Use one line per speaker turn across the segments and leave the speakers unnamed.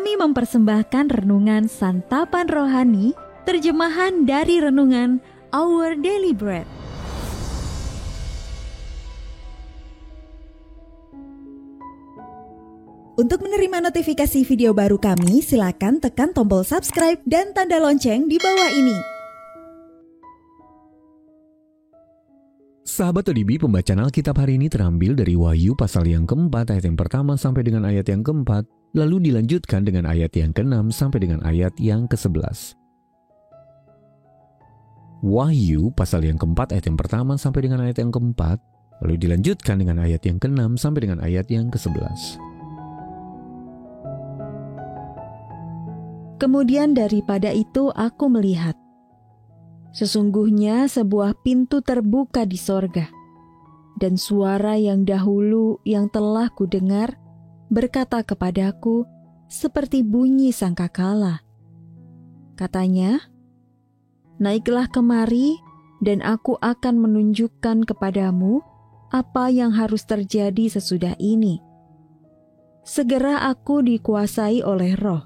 Kami mempersembahkan renungan Santapan Rohani, terjemahan dari renungan Our Daily Bread.
Untuk menerima notifikasi video baru kami, silakan tekan tombol subscribe dan tanda lonceng di bawah ini.
Sahabat ODB, pembacaan Alkitab hari ini terambil dari Wahyu pasal yang keempat ayat yang pertama sampai dengan ayat yang keempat, lalu dilanjutkan dengan ayat yang ke-6 sampai dengan ayat yang ke-11. Wahyu pasal yang keempat ayat yang pertama sampai dengan ayat yang keempat, lalu dilanjutkan dengan ayat yang ke-6 sampai dengan ayat yang ke-11.
Kemudian daripada itu aku melihat, sesungguhnya sebuah pintu terbuka di sorga, dan suara yang dahulu yang telah kudengar berkata kepadaku seperti bunyi sangkakala. Katanya, naiklah kemari dan aku akan menunjukkan kepadamu apa yang harus terjadi sesudah ini. Segera aku dikuasai oleh Roh,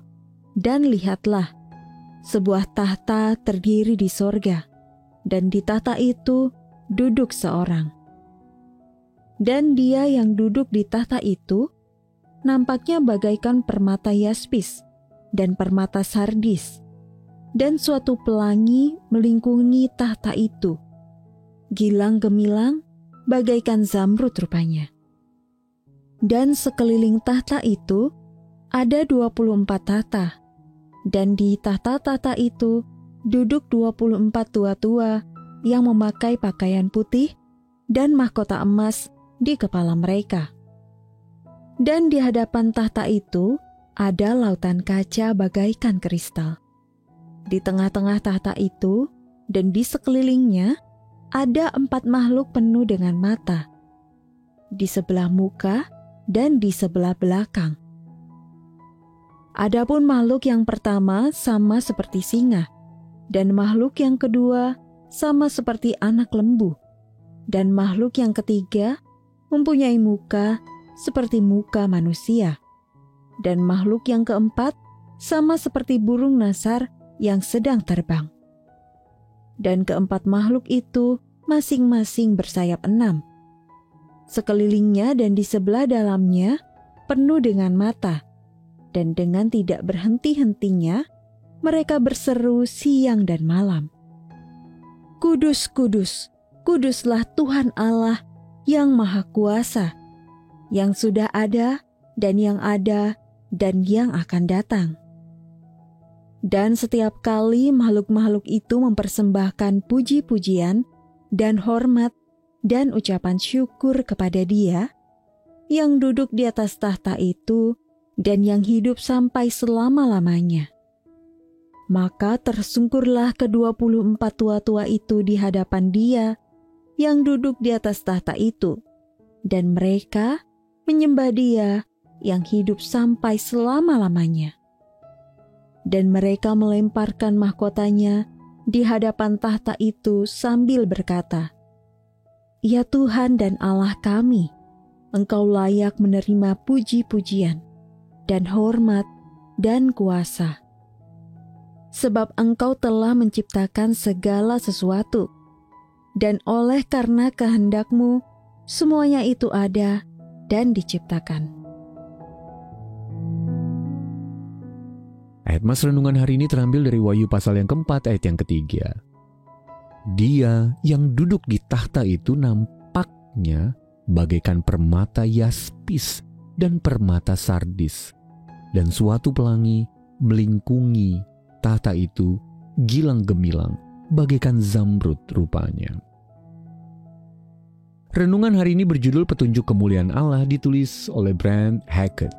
dan lihatlah, sebuah tahta terdiri di sorga, dan di tahta itu duduk seorang. Dan dia yang duduk di tahta itu nampaknya bagaikan permata yaspis dan permata sardis, dan suatu pelangi melingkungi tahta itu. Gilang gemilang bagaikan zamrud rupanya. Dan sekeliling tahta itu ada 24 tahta, dan di tahta-tahta itu duduk 24 tua-tua yang memakai pakaian putih dan mahkota emas di kepala mereka. Dan di hadapan tahta itu ada lautan kaca bagaikan kristal. Di tengah-tengah tahta itu dan di sekelilingnya ada 4 makhluk penuh dengan mata, di sebelah muka dan di sebelah belakang. Adapun makhluk yang pertama sama seperti singa, dan makhluk yang kedua sama seperti anak lembu, dan makhluk yang ketiga mempunyai muka seperti muka manusia, dan makhluk yang keempat sama seperti burung nasar yang sedang terbang. Dan keempat makhluk itu masing-masing bersayap 6. Sekelilingnya dan di sebelah dalamnya penuh dengan mata, dan dengan tidak berhenti-hentinya mereka berseru siang dan malam, Kudus, kudus, kuduslah Tuhan Allah yang Maha Kuasa, yang sudah ada dan yang akan datang. Dan setiap kali makhluk-makhluk itu mempersembahkan puji-pujian dan hormat dan ucapan syukur kepada Dia yang duduk di atas tahta itu dan yang hidup sampai selama-lamanya. Maka tersungkurlah ke-24 tua-tua itu di hadapan Dia yang duduk di atas tahta itu, dan mereka menyembah Dia yang hidup sampai selama-lamanya. Dan mereka melemparkan mahkotanya di hadapan tahta itu sambil berkata, Ya Tuhan dan Allah kami, Engkau layak menerima puji-pujian dan hormat dan kuasa. Sebab Engkau telah menciptakan segala sesuatu, dan oleh karena kehendak-Mu, semuanya itu ada dan diciptakan.
Ayat mas renungan hari ini terambil dari Wahyu pasal yang keempat ayat yang ketiga. Dia yang duduk di tahta itu nampaknya bagaikan permata yaspis dan permata sardis, dan suatu pelangi melingkungi tahta itu gilang gemilang bagaikan zamrud rupanya. Renungan hari ini berjudul Petunjuk Kemuliaan Allah, ditulis oleh Brent Hackett.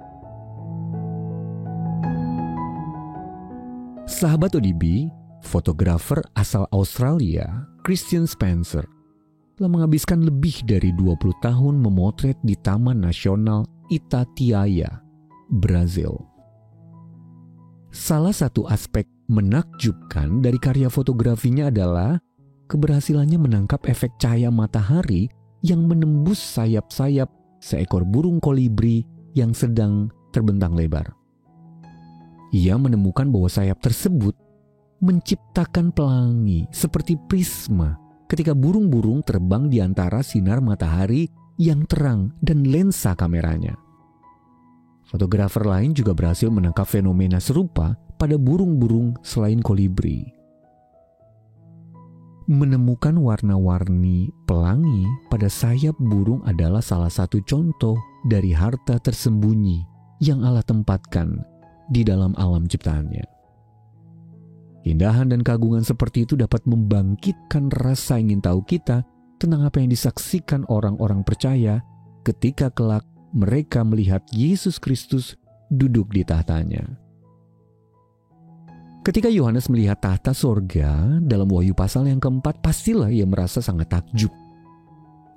Sahabat ODB, fotografer asal Australia, Christian Spencer, telah menghabiskan lebih dari 20 tahun memotret di Taman Nasional Itatiaia, Brazil. Salah satu aspek menakjubkan dari karya fotografinya adalah keberhasilannya menangkap efek cahaya matahari yang menembus sayap-sayap seekor burung kolibri yang sedang terbentang lebar. ia menemukan bahwa sayap tersebut menciptakan pelangi seperti prisma ketika burung-burung terbang di antara sinar matahari yang terang dan lensa kameranya. Fotografer lain juga berhasil menangkap fenomena serupa pada burung-burung selain kolibri. Menemukan warna-warni pelangi pada sayap burung adalah salah satu contoh dari harta tersembunyi yang Allah tempatkan di dalam alam ciptaannya. Keindahan dan keagungan seperti itu dapat membangkitkan rasa ingin tahu kita tentang apa yang disaksikan orang-orang percaya ketika kelak mereka melihat Yesus Kristus duduk di tahtanya. Ketika Yohanes melihat tahta sorga dalam Wahyu pasal yang keempat, pastilah ia merasa sangat takjub.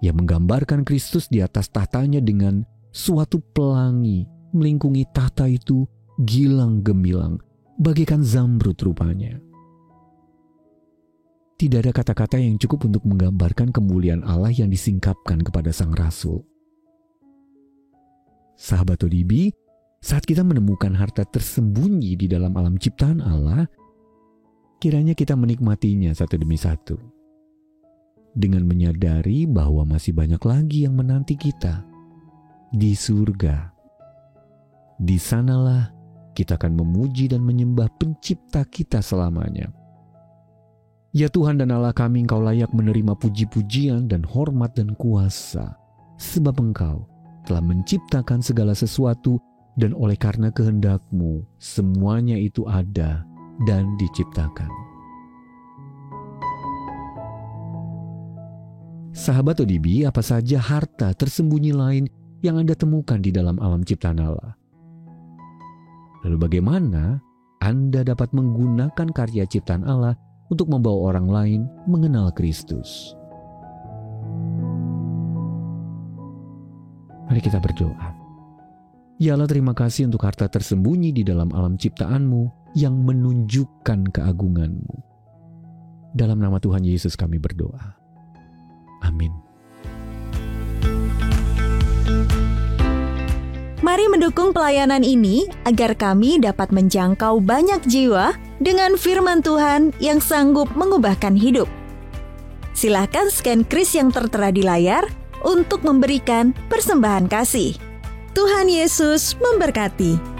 Ia menggambarkan Kristus di atas tahtanya dengan suatu pelangi melingkungi tahta itu gilang gemilang, bagaikan zamrud rupanya. Tidak ada kata-kata yang cukup untuk menggambarkan kemuliaan Allah yang disingkapkan kepada sang rasul. Sahabat ODB, saat kita menemukan harta tersembunyi di dalam alam ciptaan Allah, kiranya kita menikmatinya satu demi satu. Dengan menyadari bahwa masih banyak lagi yang menanti kita di surga. Di sanalah kita akan memuji dan menyembah pencipta kita selamanya. Ya Tuhan dan Allah kami, Engkau layak menerima puji-pujian dan hormat dan kuasa, sebab Engkau telah menciptakan segala sesuatu, dan oleh karena kehendak-Mu semuanya itu ada dan diciptakan. Sahabat ODB, apa saja harta tersembunyi lain yang Anda temukan di dalam alam ciptaan Allah? Lalu bagaimana Anda dapat menggunakan karya ciptaan Allah untuk membawa orang lain mengenal Kristus? Mari kita berdoa. Ya Allah, terima kasih untuk harta tersembunyi di dalam alam ciptaan-Mu yang menunjukkan keagungan-Mu. Dalam nama Tuhan Yesus kami berdoa. Amin.
Mari mendukung pelayanan ini agar kami dapat menjangkau banyak jiwa dengan firman Tuhan yang sanggup mengubahkan hidup. Silakan scan kris yang tertera di layar untuk memberikan persembahan kasih. Tuhan Yesus memberkati.